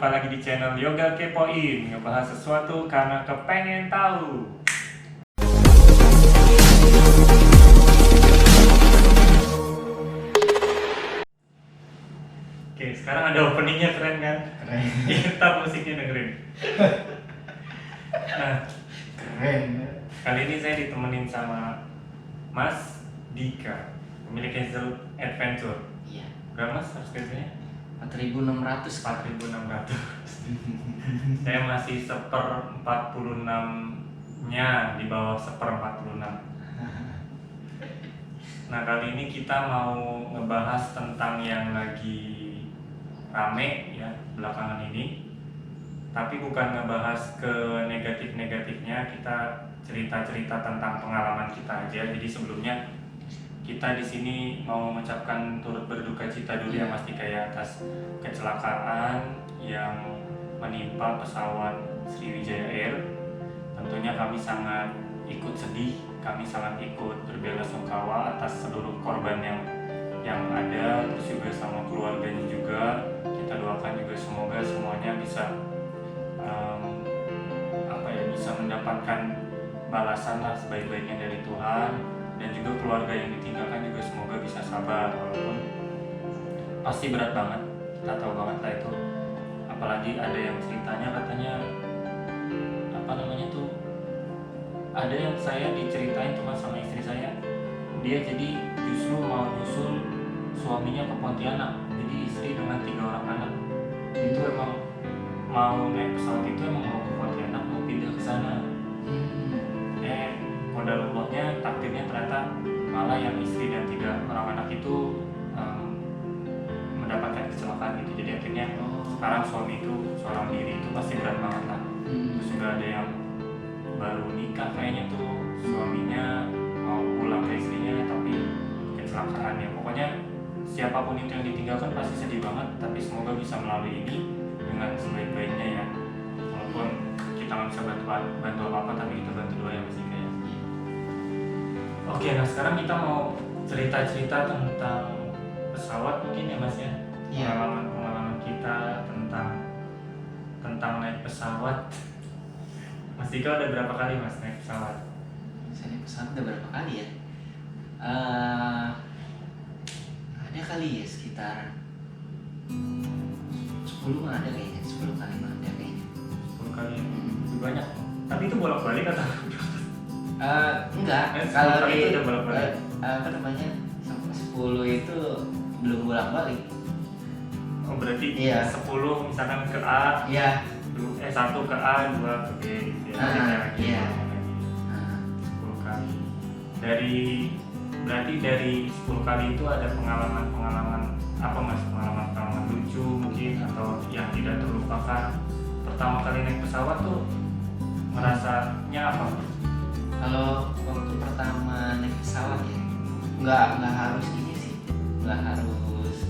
jumpa lagi di channel Yoga Kepoin, ngebahas sesuatu karena kepengen tahu. Oke, sekarang ada openingnya, keren kan? Keren. Ntar musiknya dengerin. Nah, Keren. kali ini saya ditemenin sama Mas Dika, pemilik Hazel Adventure. Iya. Berapa Mas subscribe-nya? 4.600. 4.600. Saya masih 1/46-nya, di bawah 1/46. Nah, kali ini kita mau ngebahas tentang yang lagi rame ya belakangan ini. Tapi bukan ngebahas ke negatif-negatifnya, kita cerita-cerita tentang pengalaman kita aja. Jadi sebelumnya kita di sini mau mengucapkan turut berduka cita dulu ya Mas Dika ya, atas kecelakaan yang menimpa pesawat Sriwijaya Air. Tentunya kami sangat ikut sedih, kami sangat ikut berbelasungkawa atas seluruh korban yang ada, terus juga sama keluarganya juga. Kita doakan juga semoga semuanya bisa bisa mendapatkan balasan lah sebaik-baiknya dari Tuhan, dan juga keluarga yang ditinggalkan juga semoga bisa sabar, walaupun pasti berat banget, kita tahu banget lah itu. Apalagi ada yang ceritanya katanya ada yang saya diceritain cuma sama istri saya, dia jadi justru mau nyusul suaminya ke Pontianak, jadi istri dengan 3 orang anak itu emang mau naik pesawat, itu emang mau ke Pontianak, mau pindah ke sana. Qadarullah-nya, takdirnya ternyata malah yang istri dan 3 orang anak itu mendapatkan kecelakaan gitu. Jadi akhirnya sekarang suami itu seorang diri, itu pasti berat banget lah. Terus juga ada yang baru nikah kayaknya tuh, suaminya mau pulang ke istrinya tapi kecelakaan ya. Pokoknya siapapun itu yang ditinggalkan pasti sedih banget, tapi semoga bisa melalui ini dengan sebaik-baiknya ya. Walaupun kita nggak bisa bantu apa-apa, tapi kita bantu doa ya Mas Dika ya. Oke, nah sekarang kita mau cerita-cerita tentang pesawat mungkin ya Mas ya. Pengalaman kita tentang naik pesawat. Mas Dika udah berapa kali Mas naik pesawat? Saya naik pesawat udah berapa kali ya? Ada kali ya sekitar 10 mah ada kayaknya, 10 kali mah ada kayaknya. 10 kali, lebih banyak. Tapi itu bolak-balik atau? Enggak, kalau kalau itu udah bolak-balik. Sampai 10 itu belum bolak-balik. Oh berarti Iya. 10 misalkan ke A, Iya. 1 ke A, 2 ke B gitu ya. Iya. 10 kali. Berarti dari 10 kali itu ada pengalaman apa Mas? Pengalaman lucu mungkin atau yang tidak terlupakan. Pertama kali naik pesawat tuh ngerasanya apa? Kalau waktu pertama naik pesawat ya, nggak harus ini sih, nggak harus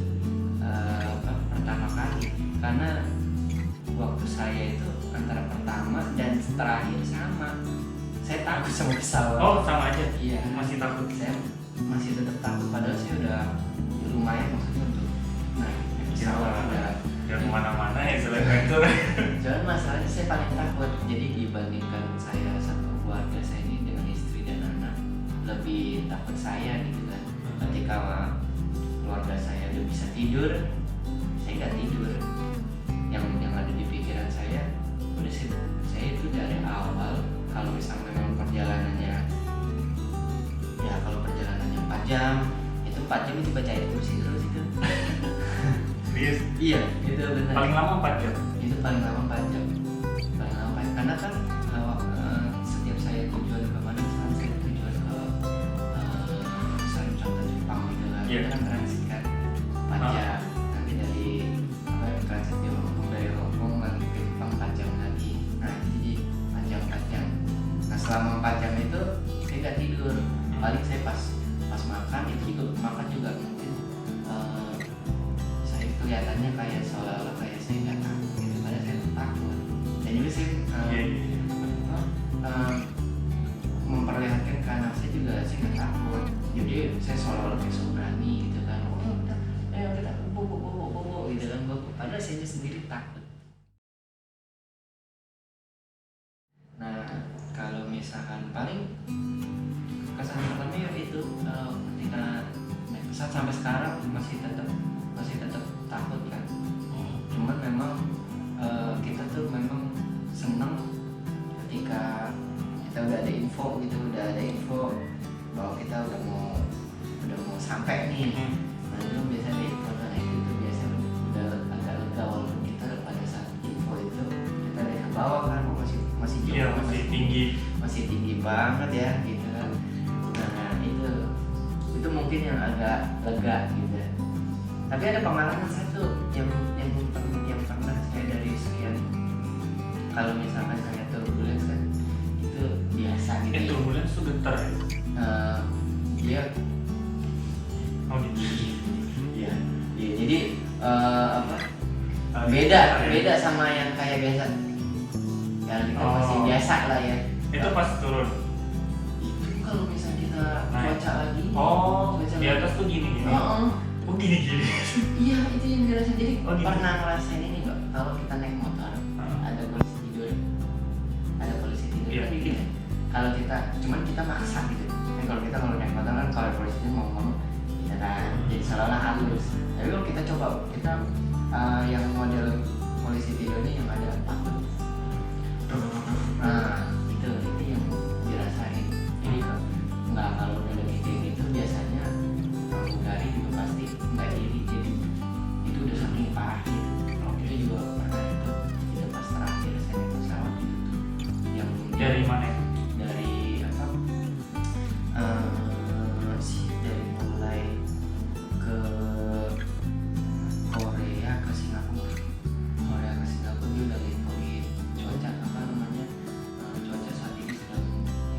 pertama kali, karena waktu saya itu antara pertama dan terakhir sama. Saya takut sama pesawat. Oh sama aja? Iya. Masih takut? Saya masih tetap takut, padahal saya udah lumayan maksudnya untuk naik pesawat udah. Jangan kemana-mana ya selain itu. Jangan, masalahnya saya paling takut. Jadi dibandingkan saya satu keluarga saya ini dengan istri dan anak, lebih takut saya gitu kan. Ketika keluarga saya udah bisa tidur, saya nggak tidur. Yang ada di pikiran saya udah sih, saya itu dari awal kalau misalnya memang perjalanannya ya, kalau perjalanannya 4 jam, itu 4 jam itu bacain kursi terus itu. Serius? Iya, itu benar. Paling lama 4 jam? Itu paling lama 4 jam. Paling lama 4 jam. Karena kan setiap saya tujuan ke mana, misalnya saya tujuan ke misalnya contoh Jepang gitu lah, Iya. kan transit kan 4 jam. Nanti dari transit di Hongkong, dari Hongkong nanti ke Jepang 4 jam lagi. Nah jadi 4 jam. Nah selama 4 jam itu saya nggak tidur. Paling saya pas makan itu juga, makan juga mungkin saya kelihatannya kayak seolah-olah kayak saya nggak takut gitu, padahal saya takut. Dan juga sih memperlihatkan ke anak saya juga saya nggak takut, jadi saya seolah-olah kayak so berani gitu kan. Kita bobo gitu kan, padahal saya sendiri takut. misalkan paling kesan pertamanya itu ketika naik pesawat sampai sekarang masih tetap takut kan. Cuman memang kita tuh memang senang ketika kita udah ada info bahwa kita udah mau sampai nih. Nah itu biasanya karena itu tuh biasanya udah agak lega, walaupun kita pada saat info itu kita lihat ke bawah kan masih jauh, Iya, masih tinggi banget ya gitu kan. Nah itu mungkin yang agak lega gitu. Tapi ada pengalaman satu yang pernah saya dari sekian, kalau misalkan kayak turbulence kan itu biasa gitu. Turbulence tuh getar ya? Dia Oh gitu. Iya. Jadi beda sama yang kayak biasa. Yang kita masih biasa lah ya. Itu pas turun. Itu kalau misalnya kita cuaca lagi. Cuaca di atas tuh gini. Oh gini. Iya, itu yang dirasain. Jadi gitu. pernah ngerasain ini nggak? Kalau kita naik motor, ada polisi tidur. Iya. Kan gitu. Kalau cuman kita maksa gitu. Kan kalau naik motor kan kalau polisinya mau ngomong, kita kan jadi seolah-olah halus. Tapi kalau kita coba, yang model polisi tidur ini yang ada takut. Nah, itu yang dirasain. Jadi nggak, kalau udah lagi kayak gitu biasanya pramugari juga pasti nggak diri, jadi itu udah saking parah gitu. Itu juga pernah itu pas terakhir saya naik pesawat gitu. Yang Dari mana itu? dari dari mulai ke Korea ke Singapura dia udah infoin cuaca cuaca saat ini sedang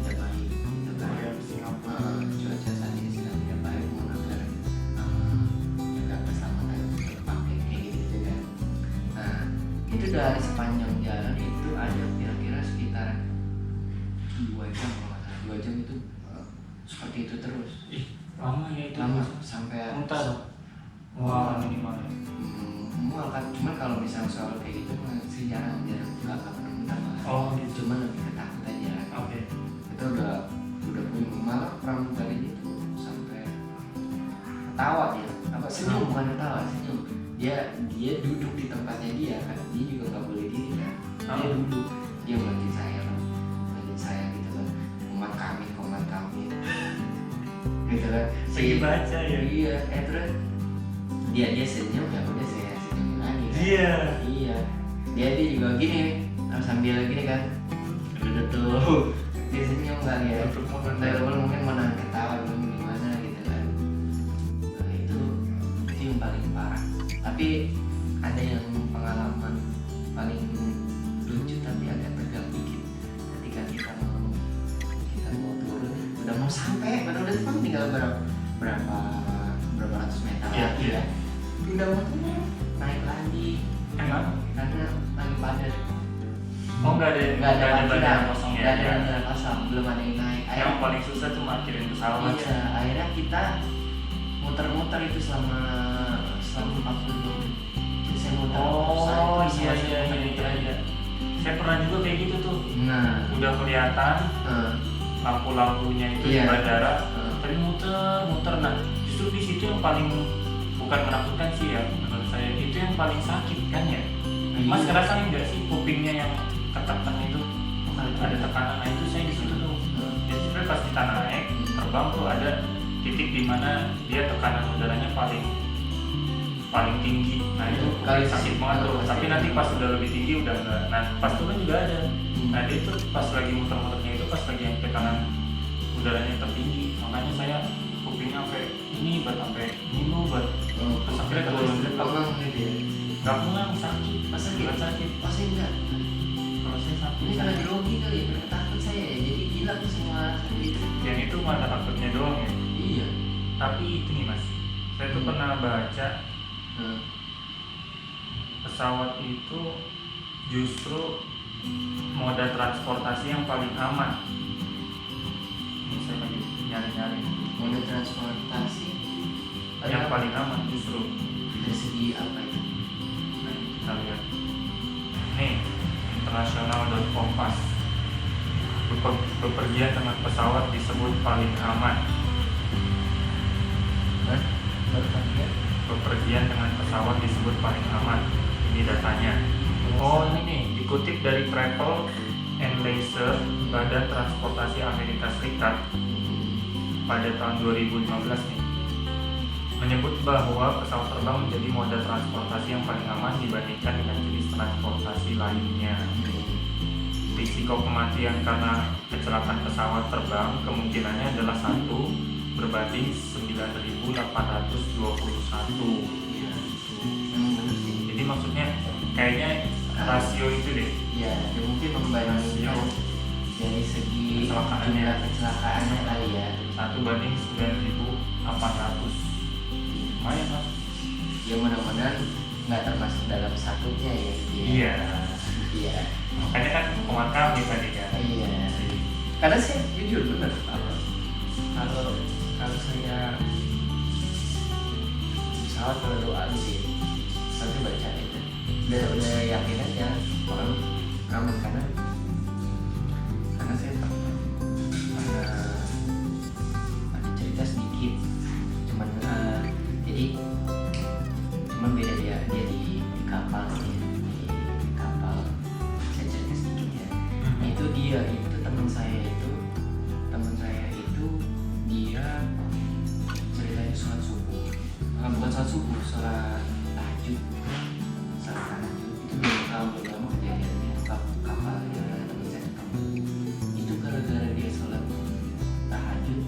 tidak baik gitu kan. Cuaca saat ini sedang tidak baik, mohon agar jaga keselamatan pakai kayak gitu kan. Nah itu dari sepanjang jalan itu ada kira-kira sekitar 2 jam, kalau nggak salah 2 jam itu seperti itu terus. Lama ya itu. Lama sampai muntah. Wah, minimal. Mual kan, cuman kalau misalnya soal kayak gitu sih jarang nggak pernah muntah malah. Gitu. Cuman lebih ketakut aja. Itu udah punya, malah pramugari itu sampai ketawa dia, senyum, bukan ketawa, senyum. Dia duduk di tempatnya dia kan, dia juga nggak boleh diri kan. Dia duduk, dia ngeliatin saya gitu kan, komat kami gitu kan. Saya baca ya. Iya, terus dia senyum, ya udah saya senyum lagi kan. Iya. Dia juga gini sambil gini kan, duduk tuh dia senyum kali ya. Mungkin menahan ketawa gimana gitu kan. Nah itu yang paling parah. Tapi ada yang pengalaman paling lucu tapi agak tegang dikit. Ketika kita mau turun, udah mau sampai, padahal udah cuma tinggal berapa ratus meter lagi ya. Udah mau turun, naik lagi. Emang? Karena lagi padat. Nggak ada badan kosong ya? Nggak ada badan kosong, belum ada yang naik. Yang paling susah tuh parkirin pesawat. Iya, akhirnya kita muter-muter itu selama 40 menit. Jadi saya muter. Iya. Saya pernah juga kayak gitu tuh. Nah, udah kelihatan lampu-lampunya itu di bandara, tapi muter. Nah, justru di situ yang paling bukan menakutkan sih ya menurut saya, itu yang paling sakit kan ya. Mas ngerasain nggak sih kupingnya yang ketekan itu? Ada tekanan, nah itu saya di situ tuh. Jadi sebenarnya pas kita naik terbang tuh ada titik di mana dia tekanan udaranya paling tinggi. Nah itu paling sakit banget tuh. Tapi nanti pas udah lebih tinggi udah enggak. Nah pas turun juga ada. Nah dia tuh pas lagi muter-muternya itu pas lagi yang tekanan udaranya tertinggi. Makanya saya kupingnya sampai ini sampai ngilu buat terus akhirnya turun juga. Nggak pulang, sakit. Masa nggak sakit? Pasti enggak. Kalau saya sakit. Ini karena grogi kali ya, karena takut saya ya. Jadi gila tuh semua itu. Yang itu mata takutnya doang ya. Iya. Tapi itu nih mas, saya tuh pernah baca pesawat itu justru moda transportasi yang paling aman. Ini saya lagi nyari-nyari. Moda transportasi yang paling aman justru. Dari segi apa itu? Nah, kita lihat. Nih, international.kompas. Bepergian dengan pesawat disebut paling aman. Bepergian dengan pesawat disebut paling aman. Ini datanya. Oh, ini nih dikutip dari Travel and Leisure, Badan Transportasi Amerika Serikat pada tahun 2015 nih, menyebut bahwa pesawat terbang menjadi moda transportasi yang paling aman dibandingkan dengan jenis transportasi lainnya. Risiko kematian karena kecelakaan pesawat terbang kemungkinannya adalah 1 berbanding 9.821. Jadi maksudnya kayaknya rasio itu deh. Ya, mungkin membandingkan dari segi kecelakaannya kali ya. 1 banding 9.800. Lumayan lah. Ya mudah-mudahan nggak termasuk dalam satunya ya. Iya. Iya. Makanya kan umat kami tadi kan. Iya. Karena saya jujur bener kalau saya pesawat berdoa gitu, saya baca itu udah yakin aja orang aman karena saya pernah ada cerita sedikit, cuman beda dia di kapal ya, di kapal saya cerita sedikit ya. Itu teman saya itu dia ceritanya sholat subuh, bukan sholat subuh, sholat tahajud itu belum lama kejadiannya. Kapalnya teman saya itu gara-gara dia sholat tahajud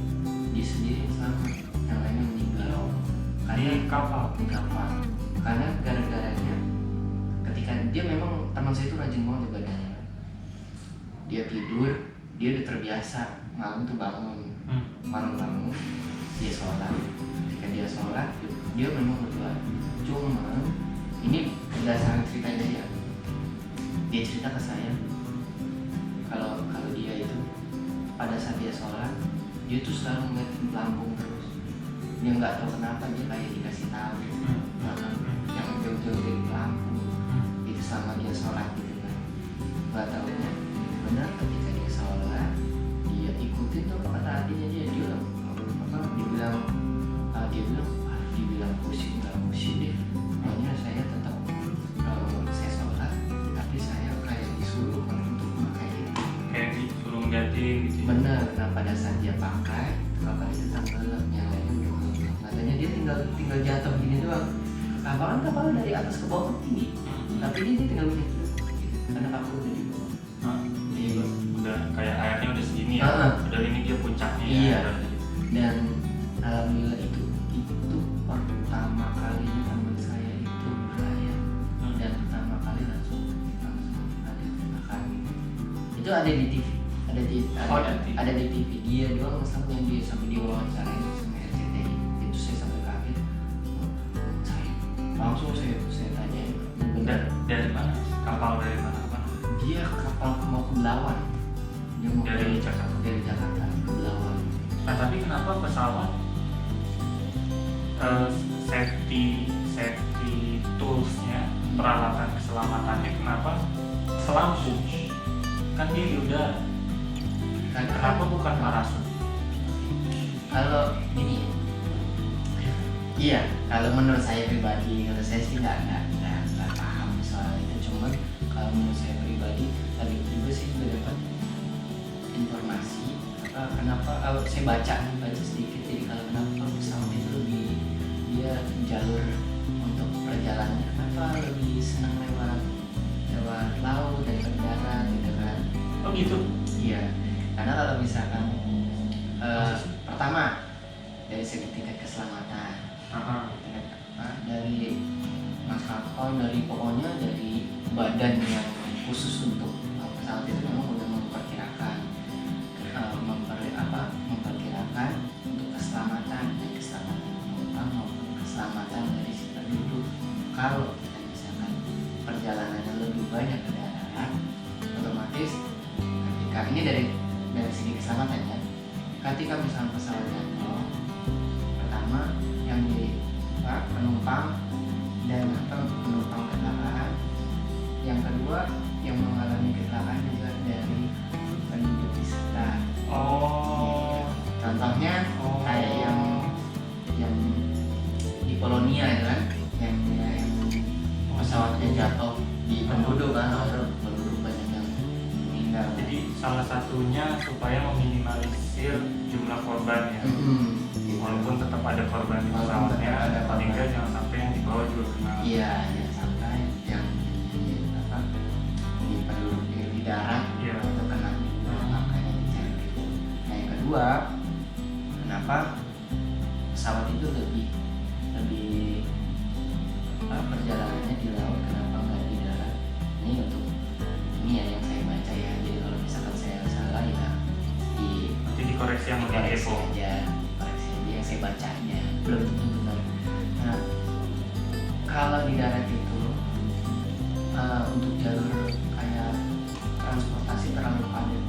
dia sendiri yang selamat, yang lainnya meninggal karena di kapal karena gara-garanya ketika dia memang teman saya itu rajin banget ibadahnya. Dia tidur, dia udah terbiasa malam tuh bangun, dia sholat. Ketika dia sholat, dia memang berdoa. Cuma ini berdasarkan ceritanya dia cerita ke saya kalau dia itu pada saat dia sholat, dia tuh selalu ngeliatin lambung terus. Dia nggak tahu kenapa dia kayak dikasih tahu yang jauh-jauh dari lambung itu sama dia sholat gitu kan. Nggak tahunya benar ketika dia sholat dia ikutin tuh kata hatinya dia bilang pusing deh, makanya saya tetap saya sholat tapi saya kayak disuruh untuk pakai itu, kayak disuruh ngeliatin gitu. Benar. Nah pada saat dia pakai kapal itu tenggelam, nyalanya udah tenggelam. Katanya dia tinggal jatuh gini doang. Kapal dari atas ke bawah tinggi, tapi dia tinggal begitu karena kapal udah di bawah. Udah kayak airnya udah segini ya. Udah ini dia puncaknya. Iya. Dan alhamdulillah itu pertama kalinya teman saya itu berlayar dan pertama kali langsung ada kecelakaan. Itu ada di TV, ada di TV. Dia doang sama yang dia sampai diwawancarain sama RCTI. Itu saya sampai kaget. Saya tanyain benar dari mana? Kapal dari mana? Dia kapal mau ke Belawan. Dia mau dari Jakarta ke Belawan. Nah tapi kenapa pesawat safety toolsnya, peralatan keselamatannya kenapa selampu? Kan dia di udara. Kenapa bukan parasut? Kalau ini, iya. Kalau menurut saya pribadi, kalau saya sih nggak paham soal itu. Cuman kalau menurut saya pribadi, tadi juga sih sudah dapat informasi. Kenapa? Saya baca sedikit. Jadi kenapa pesawat itu lebih dia jalur untuk perjalanannya kenapa lebih senang lewat laut daripada darat gitu kan? Oh gitu? Iya. Karena kalau misalkan pertama dari segi tingkat keselamatan, dari maskapai, dari badan yang khusus untuk pesawat itu memang udah memperkirakan untuk keselamatan penumpang maupun keselamatan dari si penduduk. Kalau kita misalkan perjalanannya lebih banyak ke darat, otomatis ketika ini dari segi keselamatan ya, ketika misalkan pesawat jatuh, pertama yang penumpang dan penumpang kecelakaan, yang kedua yang mengalami kecelakaan juga dari penduduk di sekitar. Oh. Contohnya Oh. kayak yang di Polonia itu kan, yang pesawatnya jatuh di penduduk kan, ada penduduk banyak yang meninggal. Jadi salah satunya supaya meminimalisir jumlah korban ya. Walaupun tetap ada korban di Walaupun pesawatnya, tetap ada korban. sehingga jangan sampai yang di bawah juga kena. Iya, ya sampai yang di penduduk di darat Iya. itu kena makanya dicari. Nah yang kedua, kenapa pesawat itu lebih perjalanannya di laut, kenapa nggak di darat? Ini untuk ini ya yang saya baca ya. Jadi kalau misalkan saya salah ya Nanti dikoreksi yang lebih dikoreksi kepo. aja, koreksi aja yang saya bacanya belum tentu benar. Nah kalau di darat itu untuk jalur kayak transportasi terlalu padat,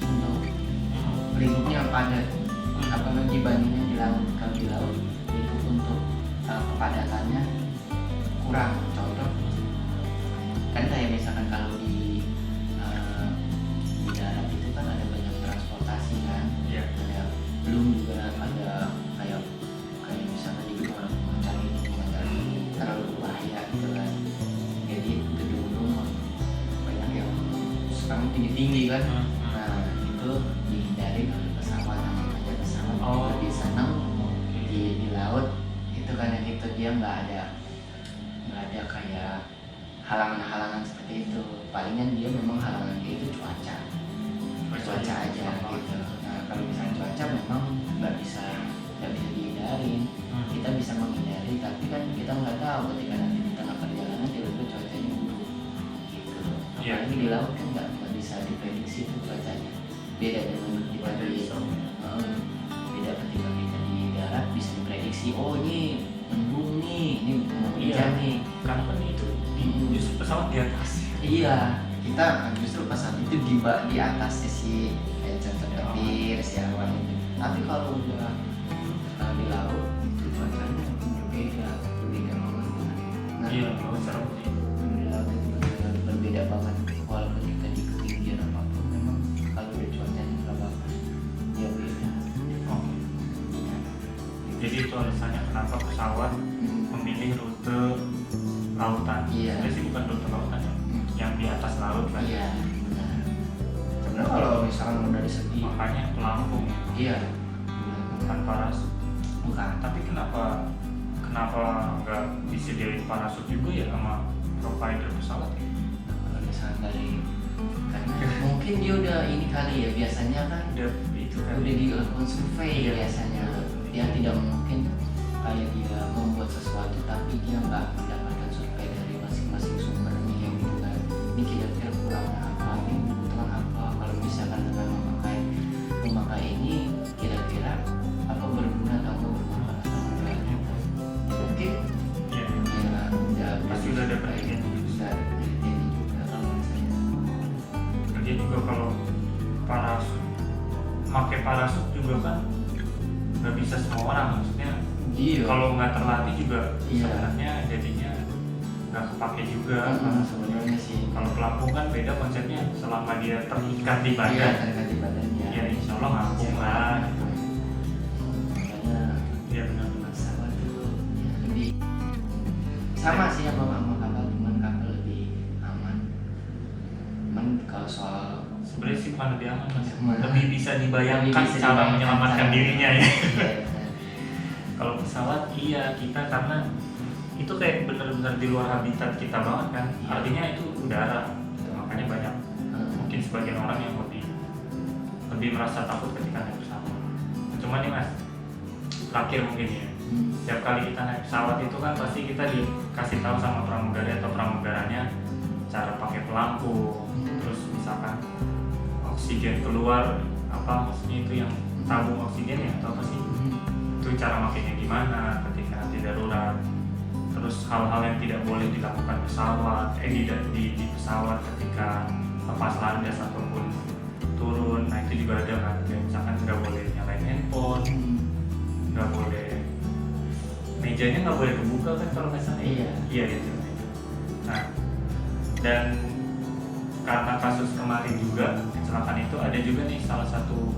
untuk lingkupnya padat, apalagi dibandingnya di laut. Kalau di laut itu untuk kepadatannya kurang. Contoh kan kayak misalkan kalau di darat itu kan ada banyak transportasi kan, Iya. ada belum juga ada kayak misalkan di orang mencari terlalu bahaya gitu kan. Jadi gedung-gedung banyak yang sekarang tinggi-tinggi kan. Nah itu dihindari oleh pesawat, namanya pesawat Oh. lebih senang Oke. di laut itu karena itu dia nggak ada kayak halangan-halangan seperti itu. Palingan dia memang halangannya itu cuaca aja gitu. Nah kalau misalnya cuaca memang nggak bisa dihindarin. Kita bisa menghindari, tapi kan kita nggak tahu ketika nanti di tengah perjalanan tiba-tiba cuacanya buruk gitu. Iya. Apalagi di laut kan nggak bisa diprediksi itu cuacanya. Beda dengan kita beda ketika kita di darat bisa diprediksi. Oh ini mendung nih, ini mau hujan nih. Karena kan itu justru pesawat di atas. Iya, kita justru pesawat itu di atasnya si contoh petir, si awan itu. Tapi kalau udah di laut itu cuacanya berbeda banget. Nah, Iya, serem sih. di laut itu berbeda banget. Walaupun kita di ketinggian apapun, memang kalau udah cuacanya nggak bagus, ya beda. Oke. Jadi itu alasannya kenapa pesawat memilih rute lautan. Iya. Sebenarnya sih bukan rute lautan ya, yang di atas laut kan. Iya, benar. Sebenarnya kalau misalkan udah di segi, Makanya pelampung iya, bukan parasut. bukan. Tapi kenapa nggak disediain parasut juga ya sama provider pesawat ya? Kalau misalkan karena mungkin dia udah ini kali ya, biasanya kan Udah itu kan. udah dilakukan survei biasanya. Dia tidak mungkin kayak dia membuat sesuatu tapi dia nggak mendapatkan survei dari masing-masing sumbernya yang gitu kan. Ini kira-kira kurangnya apa, ini kebutuhan apa. Kalau misalkan dengan memakai ini kira-kira apa berguna atau nggak berguna atau enggak gitu. Mungkin Iya. ya udah Pasti udah ada penelitian juga. Bisa penelitian juga kalau menurut saya. Dia juga kalau pakai parasut juga kan nggak bisa semua orang, maksudnya Iya. kalau nggak terlatih juga Iya. sebenarnya jadinya nggak kepake juga. Sebenarnya sih. Kalau pelampung kan beda konsepnya, selama dia terikat di Iya, badan terkait di badannya. ya insya Allah ngapung lah. Makanya Iya benar-benar. pesawat itu ya lebih sama sih sama kapal, cuman kapal lebih aman. Cuman kalau soal Sebenarnya sih bukan lebih aman, Mas. Aman. Lebih bisa dibayangkan Lebih bisa cara dibayangkan menyelamatkan cara- dirinya ya. Iya, benar. Kalau pesawat iya kita karena itu kayak benar-benar di luar habitat kita banget kan. Iya. Artinya itu udara. Makanya banyak mungkin sebagian orang yang lebih merasa takut ketika naik pesawat. Cuman nih Mas, terakhir mungkin ya. Setiap kali kita naik pesawat itu kan pasti kita dikasih tahu sama pramugari atau pramugaranya cara pakai pelampung, terus misalkan oksigen keluar apa maksudnya itu yang tabung oksigen ya atau apa sih? Itu cara makainya gimana ketika nanti darurat. Terus hal-hal yang tidak boleh dilakukan pesawat, di pesawat ketika lepas landas ataupun turun. Nah itu juga ada kan, kayak misalkan nggak boleh nyalain handphone, nggak boleh mejanya nggak boleh kebuka kan kalau nggak salah. Iya. Iya itu. Nah dan karena kasus kemarin juga kecelakaan itu ada juga nih salah satu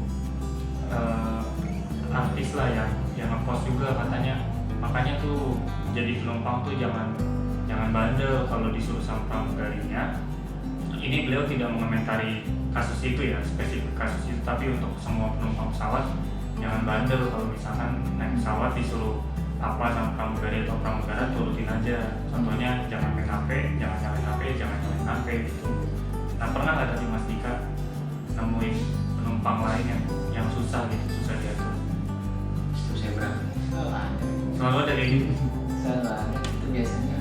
artis lah yang ngepost juga katanya, makanya tuh jadi penumpang tuh jangan bandel kalau disuruh sama pramugarinya. Ini beliau tidak mengomentari kasus itu ya, spesifik kasus itu, tapi untuk semua penumpang pesawat jangan bandel kalau misalkan naik pesawat disuruh apa sama pramugari atau pramugara, turutin aja. Contohnya jangan main HP, jangan nyalain HP, jangan nyalain HP gitu. Nah, pernah nggak tadi Mas Dika nemuin penumpang lain yang susah gitu, susah diatur? Itu saya berapa? Selalu ada kayak gitu. Selalu ada. Itu biasanya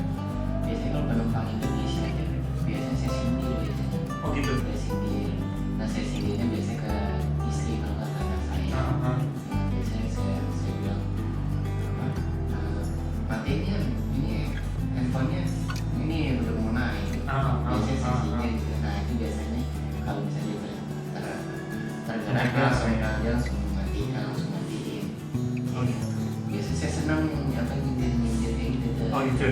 kalau penumpang Indonesia aja biasanya saya sindir biasanya. Oh gitu. Saya sindir. Nah, saya sindirnya biasanya ke istri kalau nggak ke anak saya. Biasanya saya bilang matinya ini handphonenya ini udah mau naik. Biasanya saya sindir gitu. Nah, itu biasanya kalau misalnya tergerak langsung matikan, langsung matiin. Oh gitu. Biasanya saya senang apa nyindir kayak gitu. Oh gitu.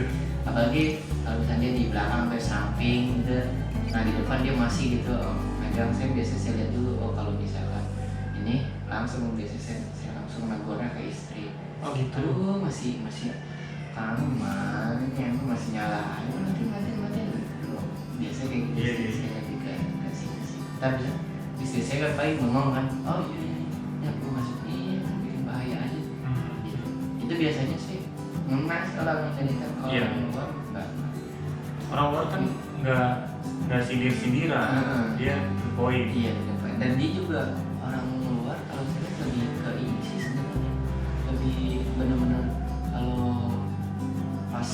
Apalagi kalau misalnya dia di belakang atau samping gitu, nah di depan dia masih gitu megang, saya biasanya saya lihat dulu. Oh, kalau misalkan ini langsung biasanya saya langsung negornya ke istri. Oh gitu. Aduh, masih kamu mana nih, emang masih nyala, ayo matiin. Biasanya kayak gitu. Iya. Saya lebih ke sih. Tapi istri saya kan paling bengong kan, oh iya ya aku masuk ini bikin bahaya aja. Itu biasanya sih ngemas orang Indonesia. Kalau Iya. orang luar enggak. Orang luar kan nggak sindiran, dia to point. Iya, dan dia juga orang luar kalau saya lihat lebih ke ini sih sebenarnya, lebih benar-benar kalau pas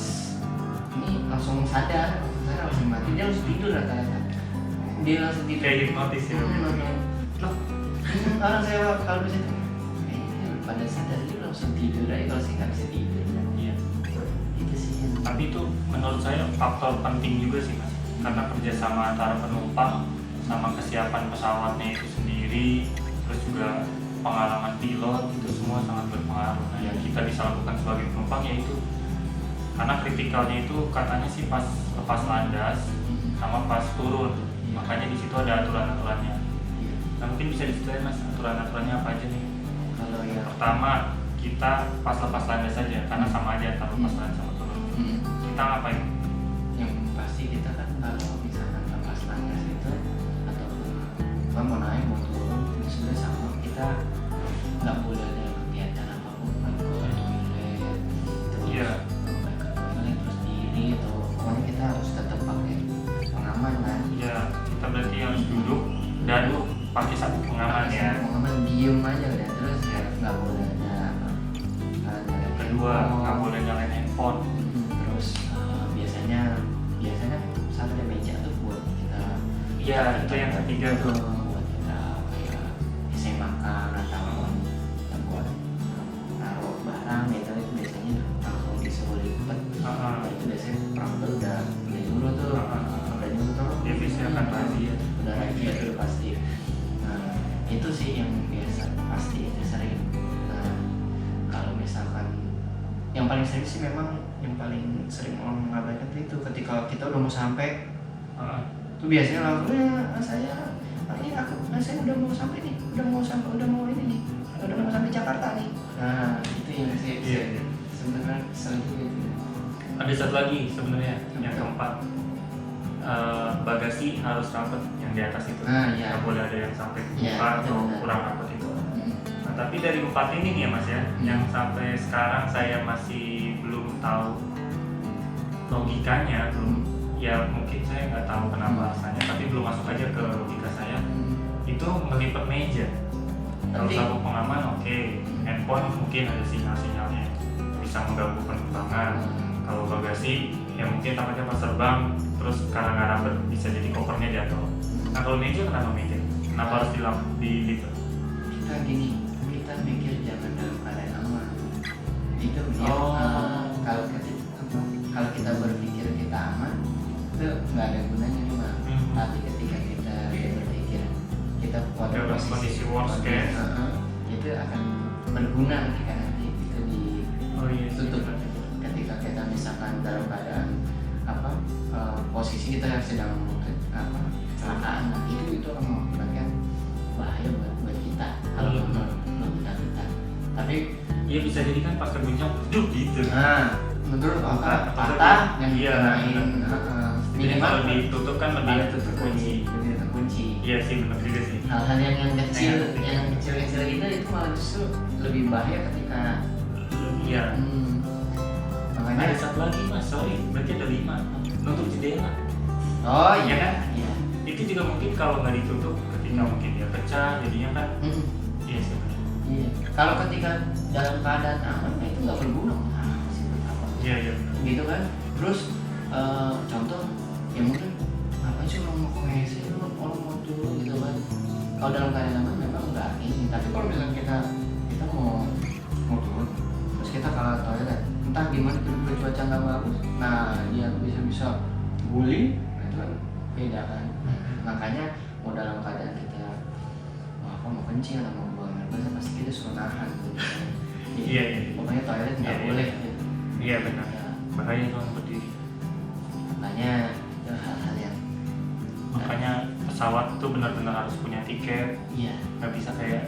ini langsung sadar langsung mati, dia langsung tidur rata-rata. Dia langsung tidur. Kayak hipnotis ya. Loh, orang saya kalau bisa kayaknya pada sadar dia langsung tidur aja, kalau saya nggak bisa tidur. Iya. Itu sih. Tapi itu menurut saya faktor penting juga sih Mas, karena kerjasama antara penumpang sama kesiapan pesawatnya itu sendiri, terus juga pengalaman pilot itu semua sangat berpengaruh. Nah, yang kita bisa lakukan sebagai penumpang yaitu, karena kritikalnya itu katanya sih pas lepas landas sama pas turun, makanya di situ ada aturan-aturannya. Nah, mungkin bisa diceritain Mas aturan-aturannya apa aja nih? Kalau yang Pertama, kita pas lepas landas saja, karena sama aja antara lepas landas sama turun. Kita ngapain? yang pasti kita kan kalau misalkan lepas landas itu atau mau naik mau turun itu sebenarnya sama, kita nggak boleh ada kegiatan apapun, baik ke toilet terus Iya. baik ke toilet terus diri, atau pokoknya kita harus tetap pakai pengaman kan. Ya, kita berarti harus duduk dan pakai sabuk pengaman ya. Pengaman diem aja udah, terus ya nggak boleh ada apa, Kedua, nggak boleh nyalain handphone. terus biasanya saat ada meja tuh buat kita. Iya, itu yang ketiga tuh. Buat kita kayak saya makan atau kita buat naruh barang gitu, itu biasanya langsung disuruh lipat. Nah, itu biasanya pramugari udah nyuruh tuh, Dia bisa akan razia. udah razia tuh udah pasti. Nah, itu sih yang biasa pasti itu sering. Nah, kalau misalkan yang paling sering sih memang yang paling sering orang mengabaikan itu ketika kita udah mau sampai. Itu biasanya langsung saya udah mau sampai nih, udah mau ini nih, udah mau sampai Jakarta nih. Nah, itu yang saya sebenarnya sering gitu. Ada satu lagi sebenarnya yang keempat, bagasi harus rapat yang di atas itu. Iya. Nggak boleh ada yang sampai Iya, buka atau benar. kurang rapat itu. Nah, tapi dari empat ini nih ya Mas ya, yang sampai sekarang saya masih belum tahu logikanya, ya mungkin saya nggak tahu kenapa alasannya, tapi belum masuk aja ke logika saya. Itu melipat meja. Kalau Penting. sabuk pengaman oke, handphone mungkin ada sinyal-sinyalnya bisa mengganggu penerbangan. Kalau bagasi ya mungkin takutnya pas terbang terus karena nggak rapet bisa jadi kopernya jatuh. Nah, kalau meja kenapa meja? Kenapa harus dilipat? Kita gini, kita mikir jangan dalam keadaan aman. Itu dia. Kalau kita berpikir kita aman, itu nggak ada gunanya cuma. Tapi ketika kita berpikir kita pada Dalam kondisi worst case. itu akan berguna ketika nanti itu ditutup. Ketika kita misalkan dalam keadaan posisi kita sedang kecelakaan, nah itu akan mengakibatkan bahaya buat kita kalau menurut kita. Tapi iya bisa jadi kan pas terguncang duk gitu. nah menurut Patah, patah yang iya, dikenain jadi kalau minimal ditutup kan lebih terkunci. lebih terkunci. Iya sih benar juga sih. Hal-hal yang kecil, Negatif. yang kecil-kecil itu malah justru lebih bahaya ketika Iya. makanya Ada satu lagi mas, sorry, berarti ada 5 nutup jendela. oh Iya iya kan? iya. Itu juga mungkin kalau nggak ditutup ketika mungkin dia pecah jadinya kan. Iya sih benar. Iya. Kalau ketika dalam keadaan aman, nah itu nggak berguna. Nah, sih buat apa? Iya iya benar. Gitu kan. Terus contoh, ya mungkin ngapain sih orang mau ke WC, orang mau turun gitu kan. Kalau dalam keadaan aman memang nggak ini. Tapi kalau misalnya kita mau turun, terus kita kalau toilet, entah gimana tiba-tiba cuaca nggak bagus, nah dia bisa guling, nah itu kan beda kan. Makanya mau dalam keadaan kita mau kencing atau mau buang air besar pasti kita suruh nahan gitu. Jadi, Iya, iya. pokoknya toilet nggak Iya, boleh iya. gitu. Iya benar. Ya, Bahaya kalau berdiri. makanya itu hal-hal yang Makanya pesawat tuh benar-benar harus punya tiket. iya Nggak bisa kayak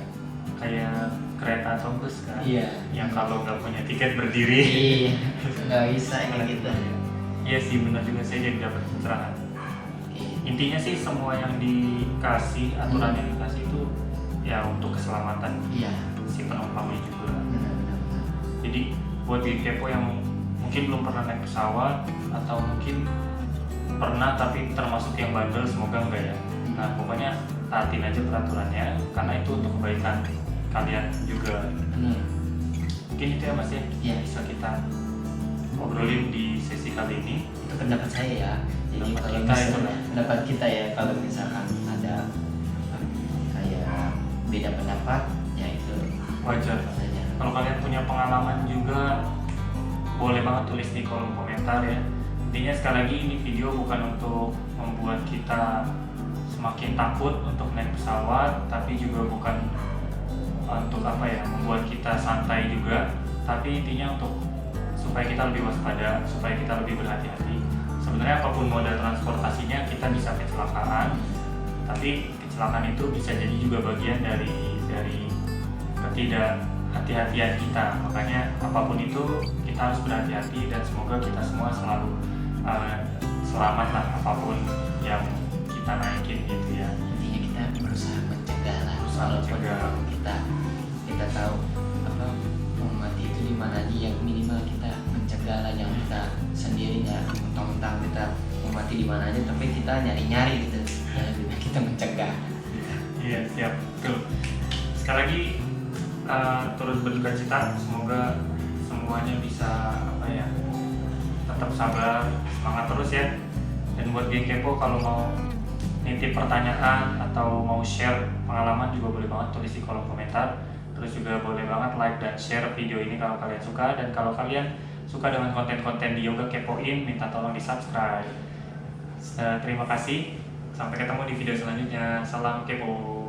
kereta atau bus kan. iya Yang kalau nggak punya tiket berdiri. iya nggak bisa kayak gitu. Iya sih benar juga, saya jadi dapat pencerahan. Oke. Intinya sih semua yang dikasih, aturan yang dikasih itu ya untuk keselamatan Iya si penumpangnya juga. benar. Jadi buat di kepo yang mungkin belum pernah naik pesawat atau mungkin pernah tapi termasuk yang bandel, semoga enggak ya. Nah pokoknya taatin aja peraturannya karena itu untuk kebaikan kalian juga. Benar. Mungkin itu ya mas ya, Iya. bisa kita obrolin di sesi kali ini. Itu pendapat saya ya. Jadi Pendapat kalau kita itu misalnya lah. pendapat kita ya, kalau misalkan ada kayak beda pendapat, ya itu Wajar. saja. Kalau kalian punya pengalaman juga boleh banget tulis di kolom komentar ya. Intinya sekali lagi ini video bukan untuk membuat kita semakin takut untuk naik pesawat, tapi juga bukan untuk apa ya, membuat kita santai juga, tapi intinya untuk supaya kita lebih waspada, supaya kita lebih berhati-hati. Sebenarnya apapun moda transportasinya kita bisa kecelakaan, tapi kecelakaan itu bisa jadi juga bagian dari ketidakhati-hatian kita. Makanya apapun itu kita harus berhati-hati dan semoga kita semua selalu selamat lah apapun yang kita naikin gitu ya. Intinya kita berusaha mencegah lah, Berusaha walaupun mencegah. kita tahu apa mau mati itu di mana aja, yang minimal kita mencegah lah, yang kita sendiri nggak mentang-mentang kita mau mati di mana aja, tapi kita nyari-nyari gitu, ya lebih baik kita mencegah. Iya siap, betul. Sekali lagi turut berduka cita, semoga semuanya bisa apa ya, tetap sabar, semangat terus ya. Dan buat geng kepo kalau mau nitip pertanyaan atau mau share pengalaman juga boleh banget tulis di kolom komentar. Terus juga boleh banget like dan share video ini kalau kalian suka, dan kalau kalian suka dengan konten-konten di Yoga Kepoin, minta tolong di subscribe. Terima kasih, sampai ketemu di video selanjutnya. Salam kepo.